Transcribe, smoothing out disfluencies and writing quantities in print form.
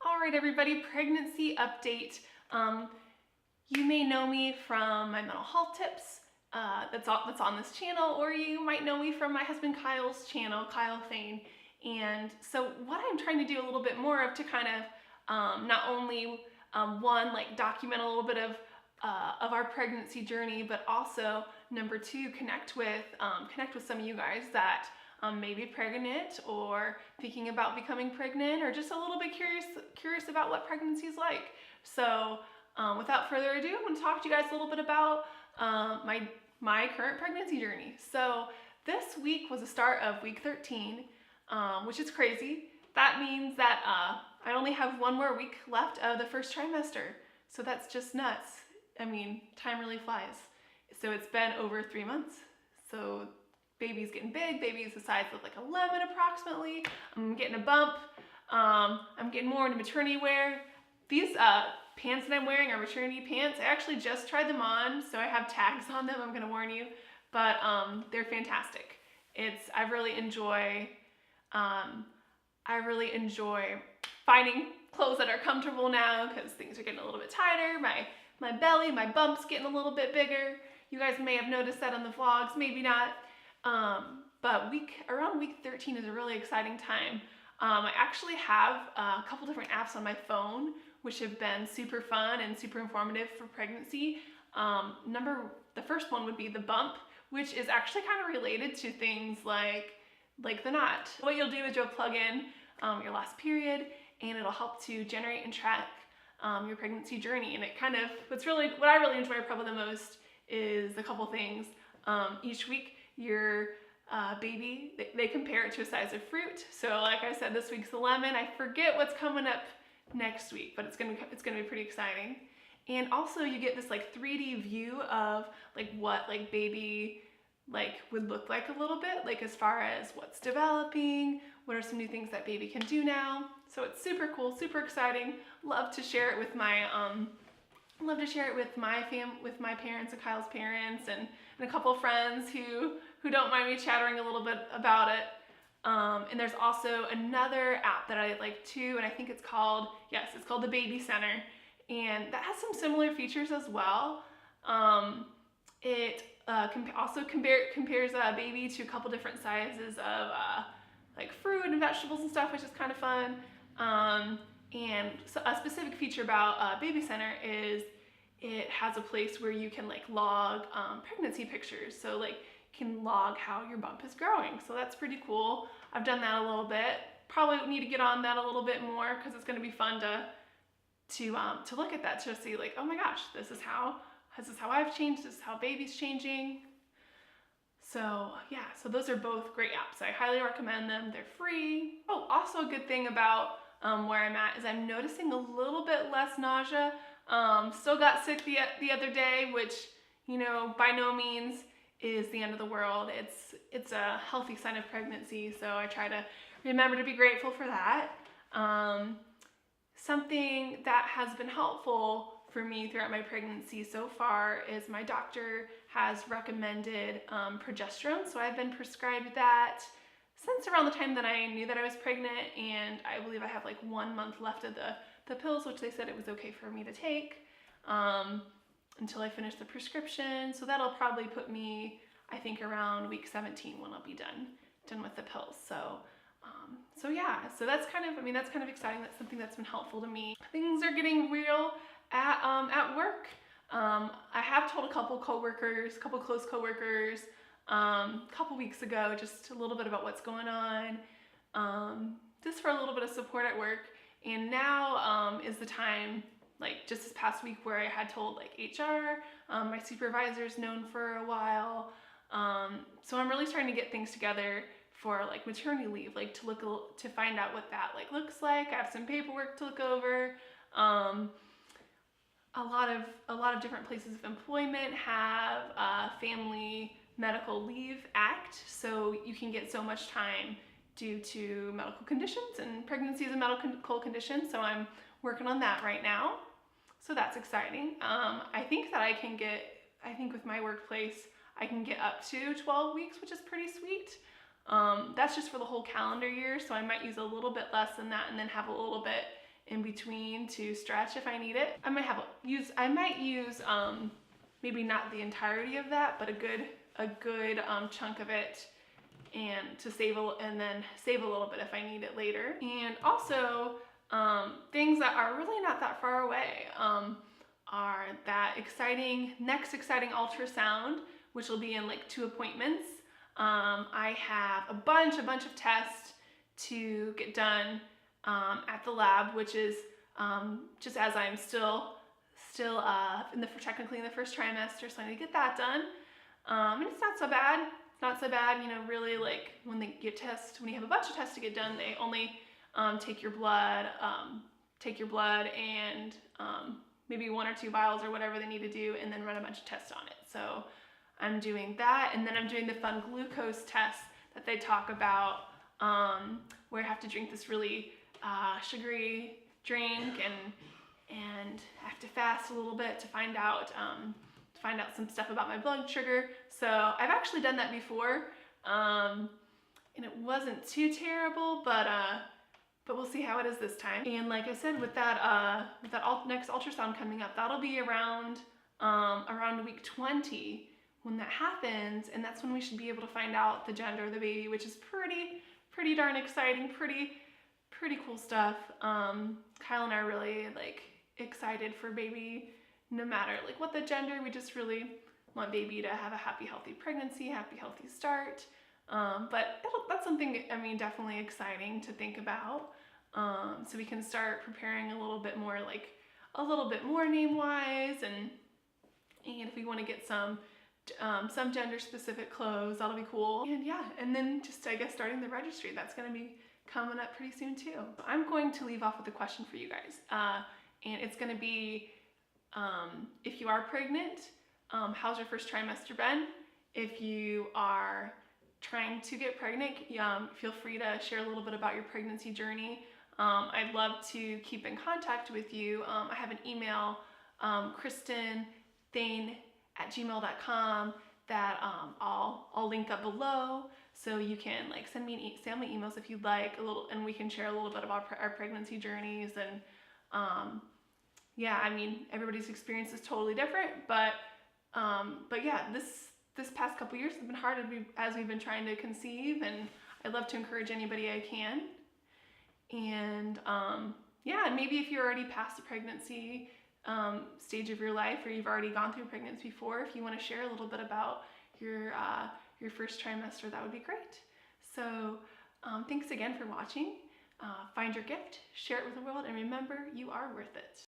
All right, everybody, pregnancy update. You may know me from my mental health tips that's on this channel, or you might know me from my husband Kyle's channel, Thain. And so what I'm trying to do a little bit more of to kind of not only document a little bit of our pregnancy journey, but also number two, connect with some of you guys that may be pregnant or thinking about becoming pregnant, or just a little bit curious about what pregnancy is like. So without further ado, I'm going to talk to you guys a little bit about my current pregnancy journey. So this week was the start of week 13, which is crazy. That means that I only have one more week left of the first trimester. So that's just nuts. I mean, time really flies. So it's been over 3 months. So baby's getting big. Baby's the size of like 11 approximately. I'm getting a bump. I'm getting more into maternity wear. These pants that I'm wearing are maternity pants. I actually just tried them on, so I have tags on them, I'm gonna warn you. But they're fantastic. I really enjoy finding clothes that are comfortable now, because things are getting a little bit tighter. My belly, my bump's getting a little bit bigger. You guys may have noticed that on the vlogs, maybe not. But around week 13 is a really exciting time. I actually have a couple different apps on my phone, which have been super fun and super informative for pregnancy. The first one would be the bump, which is actually kind of related to things like the knot. What you'll do is you'll plug in your last period, and it'll help to generate and track your pregnancy journey. And what I really enjoy probably the most is a couple things. Each week, your baby, they compare it to a size of fruit. So like I said, this week's the lemon. I forget what's coming up next week, but it's gonna be pretty exciting. And also you get this like 3D view of like what like baby would look like a little bit, like as far as what's developing, what are some new things that baby can do now. So it's super cool, super exciting. Love to share it with my parents and Kyle's parents and a couple of friends who don't mind me chattering a little bit about it. And there's also another app that I like too, and I think it's called the Baby Center, and that has some similar features as well. It also compares baby to a couple different sizes of like fruit and vegetables and stuff, which is kind of fun. And so a specific feature about Baby Center is it has a place where you can like log pregnancy pictures. So like you can log how your bump is growing. So that's pretty cool. I've done that a little bit. Probably need to get on that a little bit more, because it's going to be fun to look at that, to see like, oh my gosh, this is how I've changed, this is how baby's changing. So yeah, so those are both great apps. I highly recommend them. They're free. Oh, also a good thing about where I'm at is I'm noticing a little bit less nausea. Still got sick the other day, which, you know, by no means is the end of the world. It's a healthy sign of pregnancy, so I try to remember to be grateful for that. Something that has been helpful for me throughout my pregnancy so far is my doctor has recommended progesterone, so I've been prescribed that since around the time that I knew that I was pregnant, and I believe I have like 1 month left of the pills, which they said it was okay for me to take until I finish the prescription. So that'll probably put me, I think, around week 17 when I'll be done with the pills. So yeah, so that's kind of exciting. That's something that's been helpful to me. Things are getting real at work. I have told a couple close coworkers, a couple weeks ago, just a little bit about what's going on, just for a little bit of support at work. And now is the time, like just this past week, where I had told like HR, my supervisor's known for a while. So I'm really starting to get things together for like maternity leave, like to find out what that like looks like. I have some paperwork to look over. A lot of different places of employment have a Family Medical Leave Act, so you can get so much time due to medical conditions, and pregnancy is a medical condition, so I'm working on that right now. So that's exciting. I think with my workplace, I can get up to 12 weeks, which is pretty sweet. That's just for the whole calendar year, so I might use a little bit less than that and then have a little bit in between to stretch if I need it. I might use maybe not the entirety of that, but a good chunk of it, and to save and then save a little bit if I need it later. And also things that are really not that far away are that next exciting ultrasound, which will be in like 2 appointments. I have a bunch of tests to get done at the lab, which is just as I'm still technically in the first trimester, so I need to get that done. And it's not so bad. It's not so bad, you know, really, like when you have a bunch of tests to get done, they only take your blood and maybe 1 or 2 vials or whatever they need to do, and then run a bunch of tests on it. So I'm doing that, and then I'm doing the fun glucose test that they talk about, where I have to drink this really sugary drink, and I have to fast a little bit to find out some stuff about my blood sugar. So I've actually done that before, and it wasn't too terrible, but we'll see how it is this time. And like I said, with that next ultrasound coming up, that'll be around week 20 when that happens, and that's when we should be able to find out the gender of the baby, which is pretty darn exciting, pretty cool stuff. Kyle and I are really like excited for baby, no matter like what the gender. We just really want baby to have a happy, healthy pregnancy, happy, healthy start. But that's something, I mean, definitely exciting to think about. So we can start preparing a little bit more name-wise, and if we want to get some gender-specific clothes, that'll be cool. And yeah, and then just, I guess, starting the registry, that's going to be coming up pretty soon too. I'm going to leave off with a question for you guys, and it's going to be, if you are pregnant, how's your first trimester been? If you are trying to get pregnant, feel free to share a little bit about your pregnancy journey. I'd love to keep in contact with you. I have an email, kristinthain@gmail.com, that I'll link up below, so you can like send me emails if you'd like, and we can share a little bit about our pregnancy journeys. And yeah, I mean, everybody's experience is totally different, but yeah, this past couple years has been hard as we've been trying to conceive, and I'd love to encourage anybody I can. And yeah, maybe if you're already past the pregnancy stage of your life, or you've already gone through pregnancy before, if you want to share a little bit about your first trimester, that would be great. So thanks again for watching. Find your gift, share it with the world, and remember, you are worth it.